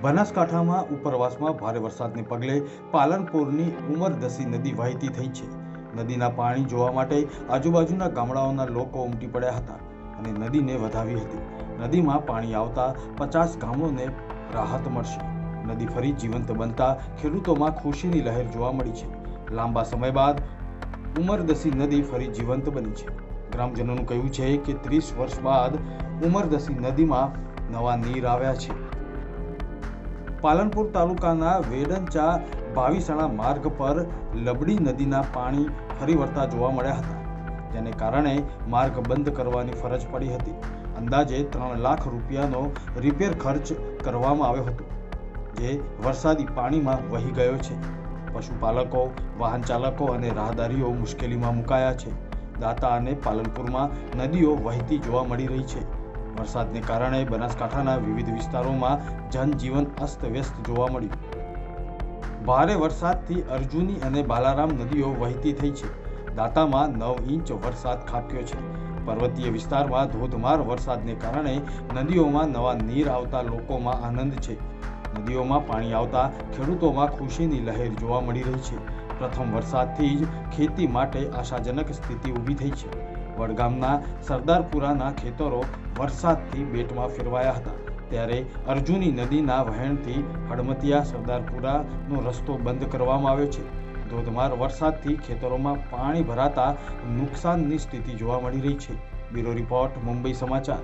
બનાસકાંઠામાં ઉપરવાસમાં ભારે વરસાદને પગલે પાલનપુરની ઉમરદસી નદી વહેતી થઈ છે। નદીના પાણી જોવા માટે આજુબાજુના ગામડાઓના લોકો ઉમટી પડ્યા હતા અને નદીને વધાવી હતી। નદીમાં પાણી આવતા 50 ગામોને રાહત મળશે। નદી ફરી જીવંત બનતા ખેડૂતોમાં ખુશીની લહેર જોવા મળી છે। લાંબા સમય બાદ ઉમરદસી નદી ફરી જીવંત બની છે। ગ્રામજનોનું કહેવું છે કે 30 વર્ષ બાદ ઉમરદસી નદીમાં નવા નીર આવ્યા છે। પાલનપુર તાલુકાના વેડંચા ભાવિસણા માર્ગ પર લબડી નદીના પાણી ફરી વળતા જોવા મળ્યા હતા, જેને કારણે માર્ગ બંધ કરવાની ફરજ પડી હતી। અંદાજે 3 લાખ રૂપિયાનો રિપેર ખર્ચ કરવામાં આવ્યો હતો, જે વરસાદી પાણીમાં વહી ગયો છે। પશુપાલકો, વાહન ચાલકો અને રાહદારીઓ મુશ્કેલીમાં મુકાયા છે। દાતા અને પાલનપુરમાં નદીઓ વહેતી જોવા મળી રહી છે। વરસાદને કારણે બનાસકાંઠાના વિવિધ વિસ્તારોમાં જનજીવન અસ્તવ્યસ્ત જોવા મળ્યું। ભારે વરસાદથી અર્જુની અને બાલારામ નદીઓ વહેતી થઈ છે। દાતામાં 9 ઇંચ વરસાદ ખાબક્યો છે। પર્વતીય વિસ્તારમાં ધોધમાર વરસાદને કારણે નદીઓમાં નવા નીર આવતા લોકોમાં આનંદ છે। નદીઓમાં પાણી આવતા ખેડૂતોમાં ખુશીની લહેર જોવા મળી રહી છે। પ્રથમ વરસાદથી જ ખેતી માટે આશાજનક સ્થિતિ ઊભી થઈ છે। વડગામના સરદારપુરાના ખેતરો વરસાદથી બેટમાં ફેરવાયા હતા, ત્યારે અર્જુની નદીના વહેણથી હડમતિયા સરદારપુરાનો રસ્તો બંધ કરવામાં આવ્યો છે। ધોધમાર વરસાદથી ખેતરોમાં પાણી ભરાતા નુકસાનની સ્થિતિ જોવા મળી રહી છે। બ્યુરો રિપોર્ટ, મુંબઈ સમાચાર।